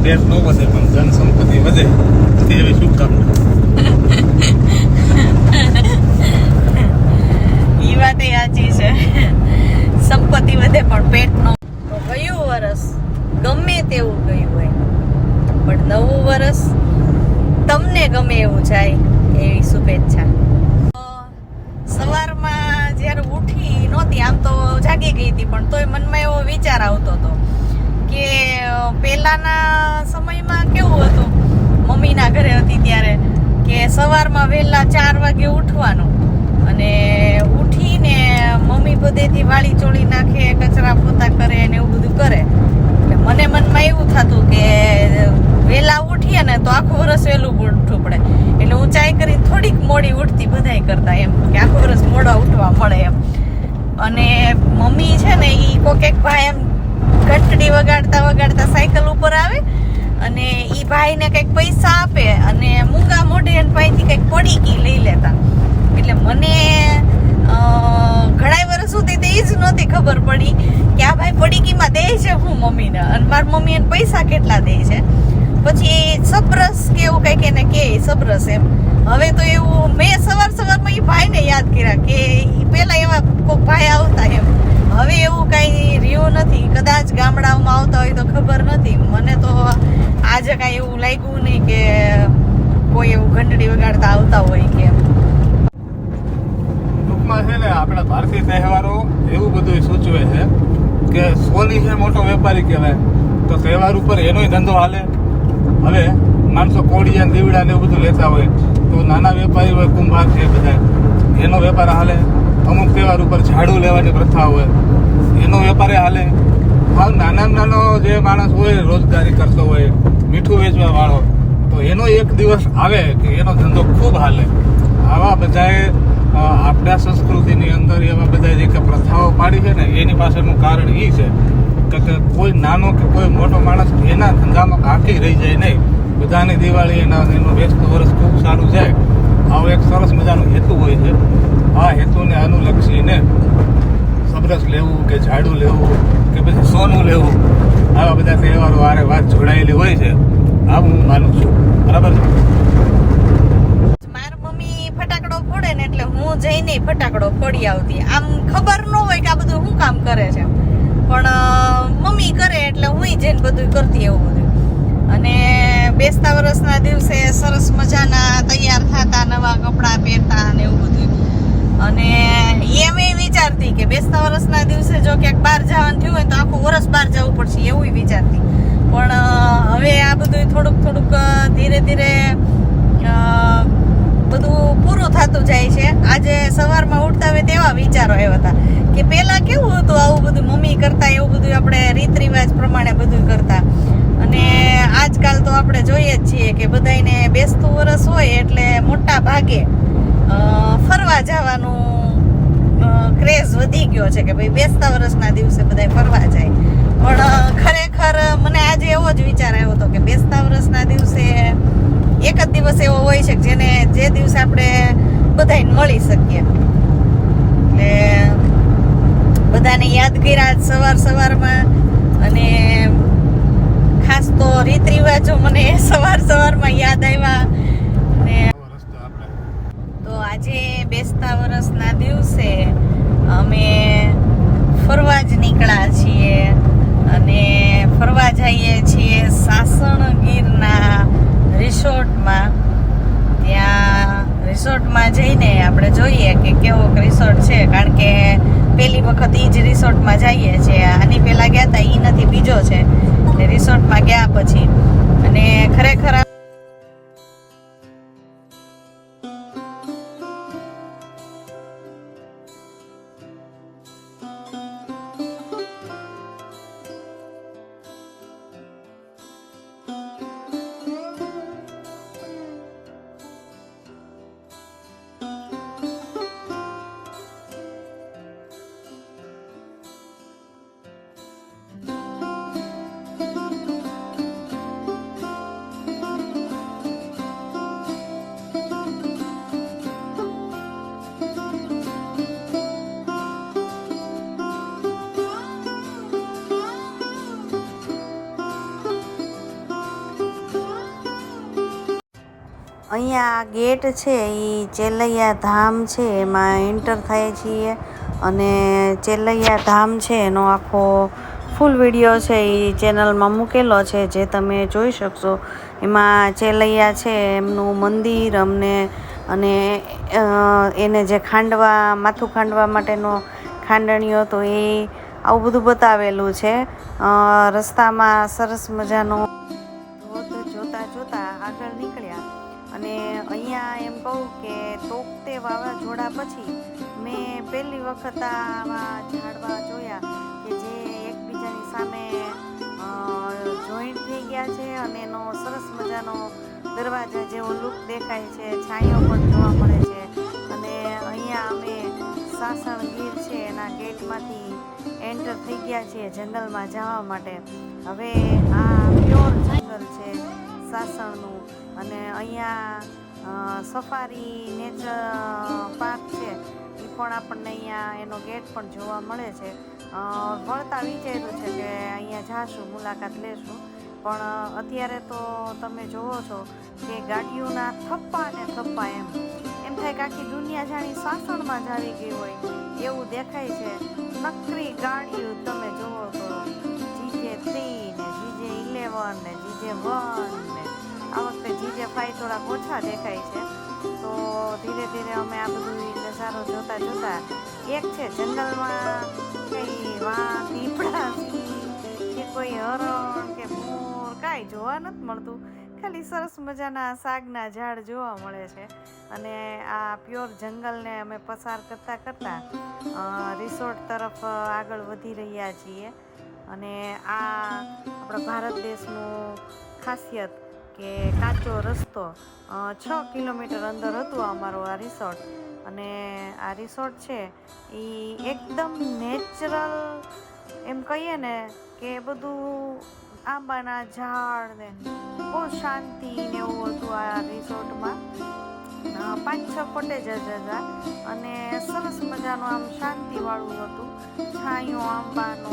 દેશ ન વધે પણ ધન સંપત્તિ વધે તેવી શુભકામના. ઈ વાત સાચી છે, સંપત્તિ વધે પણ પેટ નો. તો ગયું વરસ ગમે તેવું ગયું હોય પણ નવું વરસ તમને ગમે એવું જાય એવી શુભેચ્છા. સવારમાં જ્યારે ઉઠી નહોતી, આમ તો જાગી ગઈ હતી, પણ તોય મનમાં એવો વિચાર આવતો હતો કે પહેલાના સમયમાં કેવું હતું, મમ્મીના ઘરે હતી ત્યારે કે સવારમાં વહેલા 4 વાગે ઉઠવાનું અને ઉઠીને મમ્મી બધેથી વાળી ચોળી નાખે, કચરા પોતા કરે ને એવું બધું કરે. એટલે મને મનમાં એવું થતું કે વહેલા ઉઠીએ ને તો આખું વરસ વહેલું ઉઠવું પડે, એટલે હું ચાય કરીને થોડીક મોડી ઉઠતી બધાય કરતા, એમ કે આખું વરસ મોડા ઉઠવા મળે એમ. અને મમ્મી છે ને એ કોઈક ભાઈ એમ ઘંટડી વગાડતા વગાડતા સાયકલ ઉપર આવે અને ઈ ભાઈને કંઈક પૈસા આપે અને મૂંગા મોઢે એન પાસેથી કંઈક પડીકી લઈ લેતા. એટલે મને ઘણા વર્ષ સુધી તો એ જ નહોતી ખબર પડી કે આ ભાઈ પડીકીમાં દે છે હું મમ્મીને, અને મારી મમ્મી એને પૈસા કેટલા દે છે. પછી સબરસ કે એવું કંઈક એને કે સબરસ એમ. હવે તો એવું મેં સવારમાં એ ભાઈને યાદ કર્યા કે પેલા એવા કોઈ ભાઈ આવતા એમ. હવે એવું કાંઈ રહ્યું નથી, કદાચ ગામડાઓમાં આવતા હોય તો ખબર નથી. મને તો આજે કાંઈ એવું લાગ્યું નહીં કે કોઈ એવું ઘંટડી વગાડતા આવતા હોય કે એમ. ટૂંકમાં છે ને આપણા ભારતીય તહેવારો એવું બધું સૂચવે છે કે સોની છે મોટો વેપારી કહેવાય, તો તહેવાર ઉપર એનોય ધંધો હાલે. હવે માણસો કોળિયા દીવડા ને એવું બધું લેતા હોય તો નાના વેપારી હોય, કુંભાર છે બધા, એનો વેપાર હાલે. અમુક તહેવાર ઉપર ઝાડુ લેવાની પ્રથા હોય એનો વેપાર હાલે. હા, નાનો જે માણસ હોય રોજગારી કરતો હોય, મીઠું વેચવા વાળો, તો એનો એક દિવસ આવે કે એનો ધંધો ખૂબ હાલે. આવા બધાએ આપણા સંસ્કૃતિની અંદર એવા બધા જે કે પ્રથાઓ પાડી છે ને એની પાછળનું કારણ એ છે કે કોઈ નાનો કે કોઈ મોટો માણસ એના ધંધામાં કાકી રહી જાય નહીં. બધાની દિવાળી એનું બેસતું વર્ષ ખૂબ સારું જાય, આવો એક સરસ મજાનો હેતુ હોય છે. આ હેતુને અનુલક્ષીને સબરસ લેવું કે ઝાડુ લેવું કે પછી સોનું લેવું, આવા બધા તહેવારો આરે વાત જોડાયેલી હોય છે, આવું હું માનું છું. બરાબર છે. મારી મમ્મી ફટાકડો ફોડે ને એટલે હું જઈને ફટાકડો ફોડી આવતી. આમ ખબર ન હોય કે આ બધું શું કામ કરે છે, પણ મમ્મી કરે એટલે હું જઈને બધું કરતી એવું બધું. અને બેસતા વર્ષના દિવસે સરસ મજાના તૈયાર થતા, નવા કપડાં પહેરતા ને એવું બધું. અને એમ વિચારતી કે બેસતા વર્ષના દિવસે જો ક્યાંક બહાર જવાનું થયું હોય તો આખું વર્ષ બહાર જવું પડશે એવું વિચારતી. પણ હવે આ બધું થોડુંક ધીરે ધીરે બધું પૂરું થતું જાય છે. આજે સવારમાં ઉઠતા હોય તેવા વિચારો આવ્યા હતા કે પેલા કેવું હતું, આવું બધું મમ્મી કરતા એવું બધું આપણે રીત રિવાજ પ્રમાણે બધું કરતા. અને આજકાલ તો આપણે જોઈએ જ છીએ કે બધાને બેસતું વરસ હોય એટલે મોટા ભાગે ફરવા જવાનું ક્રેઝ વધી ગયો છે કે ભાઈ બેસતા વર્ષના દિવસે બધા ફરવા જાય. પણ ખરેખર મને આજે એવો જ વિચાર આવ્યો હતો કે બેસતા વર્ષના દિવસે એક જ દિવસ એવો હોય છે કે જે દિવસે આપણે બધાને મળી શકીએ. એટલે બધાને યાદ કર્યા સવારમાં. અને ખાસ તો રીત રિવાજો મને સવારમાં યાદ આવ્યા. ને તો આજે બેસતા વર્ષના દિવસે અમે ફરવા જ નીકળ્યા છીએ અને ફરવા જઈએ છીએ સાસણગીરના રિસોર્ટમાં. ત્યાં રિસોર્ટમાં જઈને આપણે જોઈએ કે કેવો રિસોર્ટ છે, કારણ કે પહેલી વખત એ જ રિસોર્ટમાં જઈએ છીએ. આની પહેલાં ગયા હતા એ નથી, બીજો છે. એટલે રિસોર્ટમાં ગયા પછી અને ખરેખર અહીંયા ગેટ છે એ ચેલૈયા ધામ છે એમાં એન્ટર થાય છીએ અને ચેલૈયા ધામ છે એનો આખો ફૂલ વિડીયો છે એ ચેનલમાં મૂકેલો છે જે તમે જોઈ શકશો. એમાં ચેલૈયા છે એમનું મંદિર અમને અને એને જે માથું ખાંડવા માટેનો ખાંડણીઓ હતો એ આવું બધું બતાવેલું છે. રસ્તામાં સરસ મજાનો ધોધ જોતા જોતા આગળ નીકળ્યા અને અહીંયા એમ કહું કે તોકતે વાવાઝોડા પછી મેં પહેલી વખત આવા ઝાડવા જોયા કે જે એકબીજાની સામે જોઈન્ટ થઈ ગયા છે અને એનો સરસ મજાનો દરવાજા જેવો લુક દેખાય છે, છાંયો પણ જોવા મળે છે. અને અહીંયા અમે સાસણ ગીર છે એના ગેટમાંથી એન્ટર થઈ ગયા છીએ જંગલમાં જવા માટે. હવે આ પ્યોર જંગલ છે સાસણનું અને અહીંયા સફારી નેચર પાર્ક છે એ પણ આપણને અહીંયા એનો ગેટ પણ જોવા મળે છે. વળતા વિચાર્યું છે કે અહીંયા જાશું, મુલાકાત લેશું, પણ અત્યારે તો તમે જોવો છો કે ગાડીઓના થપ્પા ને થપ્પા એમ થાય કે આખી દુનિયા જાણી સાસણમાં જ આવી ગઈ હોય એવું દેખાય છે. નકરી ગાડીઓ તમે જોવો તો GJ3 ને GJ11 ને GJ1 ને આ વખતે GJ5 થોડાક ઓછા દેખાય છે. તો ધીરે ધીરે અમે આ બધું નજારો જોતા જોતા એક છે જંગલમાં કઈ વાઘ, દીપડા કે કોઈ હરણ કે મોર કાંઈ જોવા નથી મળતું, ખાલી સરસ મજાના શાકના ઝાડ જોવા મળે છે. અને આ પ્યોર જંગલને અમે પસાર કરતાં કરતાં રિસોર્ટ તરફ આગળ વધી રહ્યા છીએ. અને આ આપણા ભારત દેશનું ખાસિયત કે કાચો રસ્તો 6 કિલોમીટર અંદર હતું અમારું આ રિસોર્ટ. અને આ રિસોર્ટ છે એ એકદમ નેચરલ એમ કહીએ ને કે બધું આંબાના ઝાડ ને બહુ શાંતિ ને એવું હતું આ રિસોર્ટમાં. 5-6 કોટેજ જ હતા અને સરસ મજાનું આમ શાંતિવાળું હતું, છાંયો આંબાનો.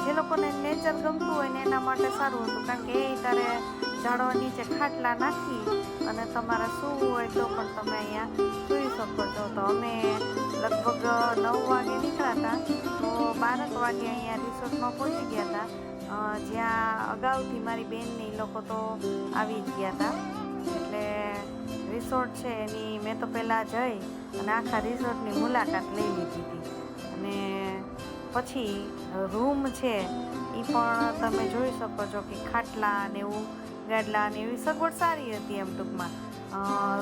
જે લોકોને નેચર ગમતું હોય ને એના માટે સારું હતું, કારણ કે એ તારે ઝાડવા નીચે ખાટલા નાખી અને તમારે સૂવું હોય તો પણ તમે અહીંયા સૂઈ શકો છો. તો અમે લગભગ 9 વાગે નીકળ્યા હતા તો 12 વાગે અહીંયા રિસોર્ટમાં પહોંચી ગયા હતા, જ્યાં અગાઉથી મારી બેનને એ લોકો તો આવી જ ગયા હતા. એટલે રિસોર્ટ છે એની મેં તો પહેલાં જઈ અને આખા રિસોર્ટની મુલાકાત લઈ લીધી હતી. અને પછી રૂમ છે એ પણ તમે જોઈ શકો છો કે ખાટલા ને એવું, ગાડલા ને એવી સગવડ સારી હતી. એમ ટૂંકમાં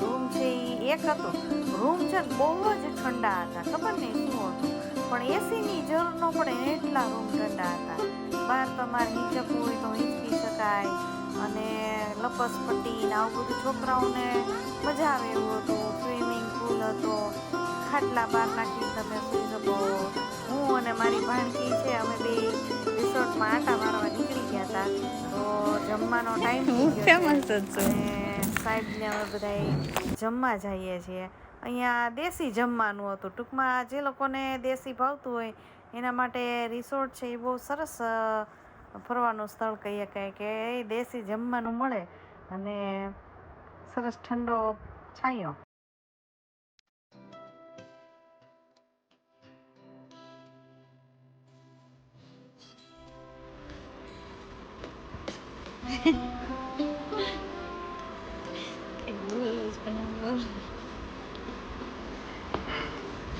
રૂમ છે એ એક હતું. રૂમ છે ને બહુ જ ઠંડા હતા, ખબર નહીં શું હતું, પણ એસીની જરૂર ન પડે એટલા રૂમ ઠંડા હતા. બહાર તમારે હિંચકવું હોય તો હિંચકી શકાય અને લપસપટ્ટી ને આવું બધું છોકરાઓને મજા આવે એવું હતું. સ્વિમિંગ પુલ હતો, ખાટલા બહાર નાખીને તમે સૂઈ શકો. હું અને મારી ભાણકી છે અમે બે રિસોર્ટમાં આટા મારવા નીકળી ગયા હતા. તો જમવાનો ટાઈમ સાહેબને અમે બધા જમવા જઈએ છીએ. અહીંયા દેશી જમવાનું હતું. ટૂંકમાં જે લોકોને દેશી ભાવતું હોય એના માટે રિસોર્ટ છે એ બહુ સરસ ફરવાનું સ્થળ કહી શકાય કે એ દેશી જમવાનું મળે અને સરસ ઠંડો છાંયો.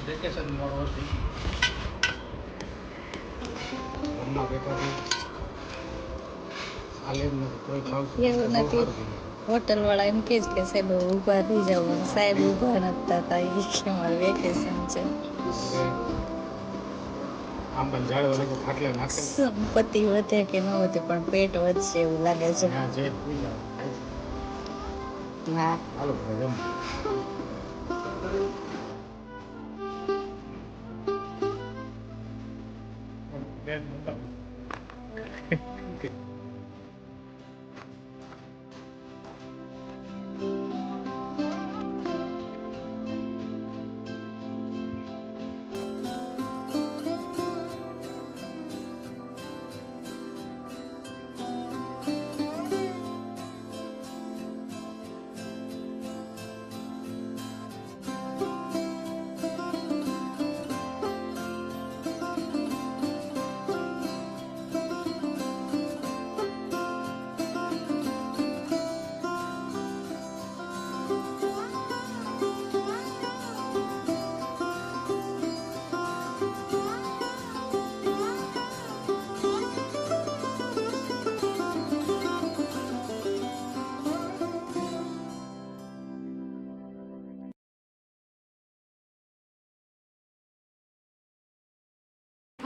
વેકેશન વાળો હતી ઘરમાં બેઠા એવું નથી. હોટલ વાળા એમ કે સાહેબ ઊભા થઈ જાવ, સાહેબ ઊભા નતા હતા એ કે મારે વેકેશન છે. આમ પણ ઝાડ વાળા ખાટલા નાખે સંપત્તિ વધે કે ન વધે પણ પેટ વધશે એવું લાગે છે. હા હાલો જમ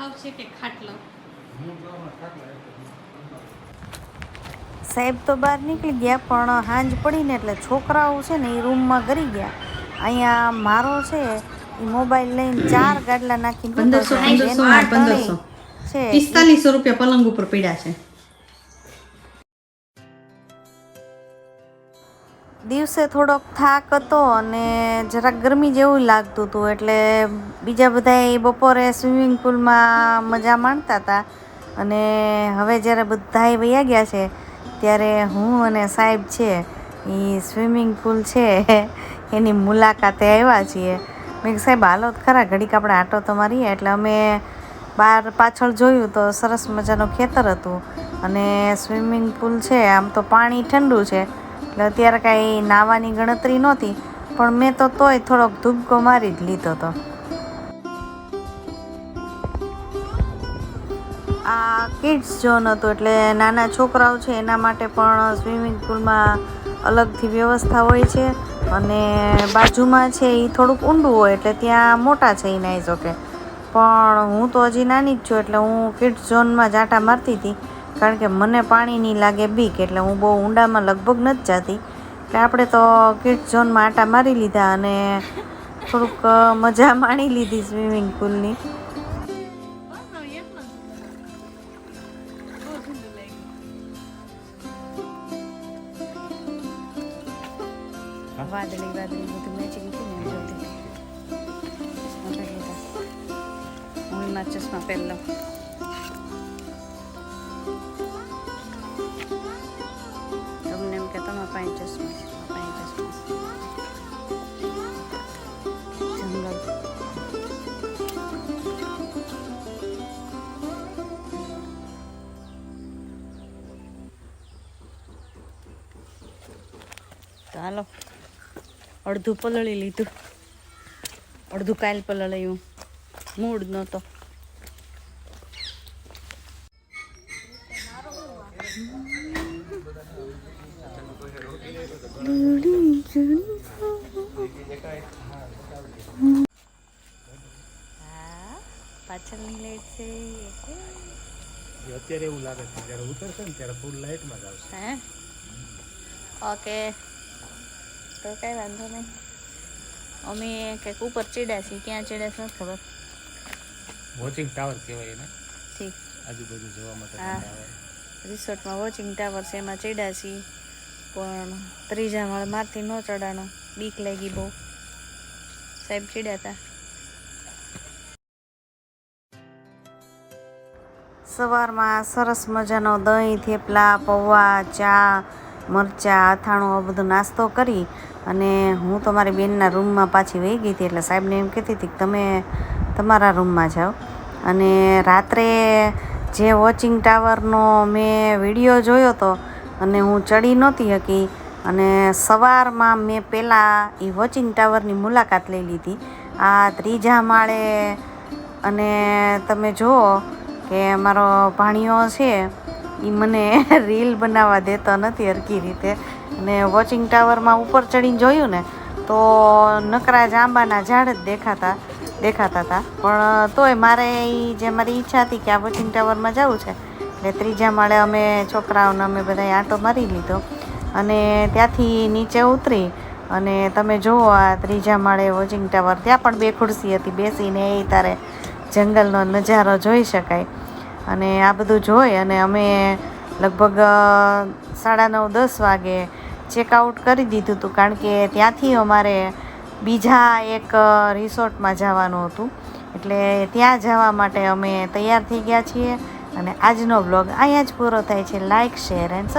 ખાવ છે કે ખાટલો? સાહેબ તો બહાર નીકળી ગયા, પણ સાંજ પડીને એટલે છોકરાઓ છે ને એ રૂમમાં ગરી ગયા. અહીંયા મારો છે એ મોબાઈલ લઈને 4 ગાડલા નાખીને 1500 છે 4500 રૂપિયા પલંગ ઉપર પડ્યા છે. દિવસે થોડોક થાક હતો અને જરાક ગરમી જેવું લાગતું હતું, એટલે બીજા બધા બપોરે સ્વિમિંગ પુલમાં મજા માણતા હતા. અને હવે જ્યારે બધાય વયા ગયા છે ત્યારે હું અને સાહેબ છે એ સ્વિમિંગ પુલ છે એની મુલાકાતે આવ્યા છીએ. મેં કીધું સાહેબ હાલો ખરા ઘડીક આપણે આટો તો મારીએ. એટલે અમે બહાર પાછળ જોયું તો સરસ મજાનું ખેતર હતું અને સ્વિમિંગ પુલ છે. આમ તો પાણી ઠંડુ છે એટલે અત્યારે કાંઈ નાહવાની ગણતરી નહોતી, પણ મેં તો તોય થોડોક ધૂબકો મારી જ લીધો હતો. આ કિડ્સ ઝોન હતું એટલે નાના છોકરાઓ છે એના માટે પણ સ્વિમિંગ પુલમાં અલગથી વ્યવસ્થા હોય છે. અને બાજુમાં છે એ થોડુંક ઊંડું હોય એટલે ત્યાં મોટા છે એ નાહી શકે. પણ હું તો હજી નાની જ છું એટલે હું કિડ્સ ઝોનમાં જાટા મારતી હતી, કારણ કે મને પાણી નહીં લાગે બીક, એટલે હું બહુ ઊંડામાં લગભગ નથી જતી. એટલે આપણે તો કિડ્સ ઝોનમાં આટા મારી લીધા અને થોડુંક મજા માણી લીધી સ્વિમિંગ પુલની. વાદળી બધું મેચિંગ છે ને હું એમાં ચશ્મા પહેરી લઉં. તમને એમ કે તમારા પાસે ચશ્મા છે, જંગલ. તો હાલો અડધું પલળી લીધું, અડધું કાલ પલળ્યું, મૂડ નહોતો. પાછળની લાઈટ છે અત્યારે એવું લાગે છે જ્યારે ઉતરશે ને ત્યારે ફૂલ લાઇટમાં જ આવશે. હે ઓકે, તો કઈ વાંધો નહીં. અમે કંઈક ઉપર ચડ્યા છીએ, ક્યાં ચડ્યા છે ખબર. વોચિંગ ટાવર કહેવાય એને, ઠીક. આજુબાજુ જોવા માટે હા, રિસોર્ટમાં વોચિંગ ટાવર છે એમાં ચડ્યા છીએ, પણ 3જા માળ મારથી ન ચડાનો, બીક લાગી બહુ. સાહેબ ચડ્યા હતા. સવારમાં સરસ મજાનો દહીં, થેપલા, પૌવા, ચા, મરચાં, અથાણું આ બધું નાસ્તો કરી અને હું તો મારી બેનના રૂમમાં પાછી વહી ગઈ હતી. એટલે સાહેબને એમ કહેતી હતી કે તમે તમારા રૂમમાં જાઓ. અને રાત્રે જે વોચિંગ ટાવરનો મેં વિડીયો જોયો હતો અને હું ચડી નહોતી શકી, અને સવારમાં મેં પહેલાં એ વોચિંગ ટાવરની મુલાકાત લઈ લીધી. આ 3જા માળે, અને તમે જુઓ કે મારો ભાણિયો છે એ મને રીલ બનાવવા દેતો નથી સરખી રીતે. અને વોચિંગ ટાવરમાં ઉપર ચડીને જોયું ને તો નકરા જ આંબાના ઝાડ જ દેખાતા હતા. પણ તોય મારે એ જે મારી ઈચ્છા હતી કે આ વોચિંગ ટાવરમાં જવું છે એટલે 3જા માળે અમે છોકરાઓને અમે બધાએ આંટો મારી લીધો અને ત્યાંથી નીચે ઉતરી. અને તમે જુઓ આ 3જા માળે વોચિંગ ટાવર, ત્યાં પણ 2 ખુરશી હતી, બેસીને એ તારે જંગલનો નજારો જોઈ શકાય. અને આ બધું જોઈ અને અમે લગભગ 9:30-10 વાગે ચેકઆઉટ કરી દીધું હતું, કારણ કે ત્યાંથી અમારે બીજા એક રિસોર્ટમાં જવાનું હતું. એટલે ત્યાં જવા માટે અમે તૈયાર થઈ ગયા છીએ. અને આજનો બ્લોગ અહીંયા જ પૂરો થાય છે. Like, share and subscribe.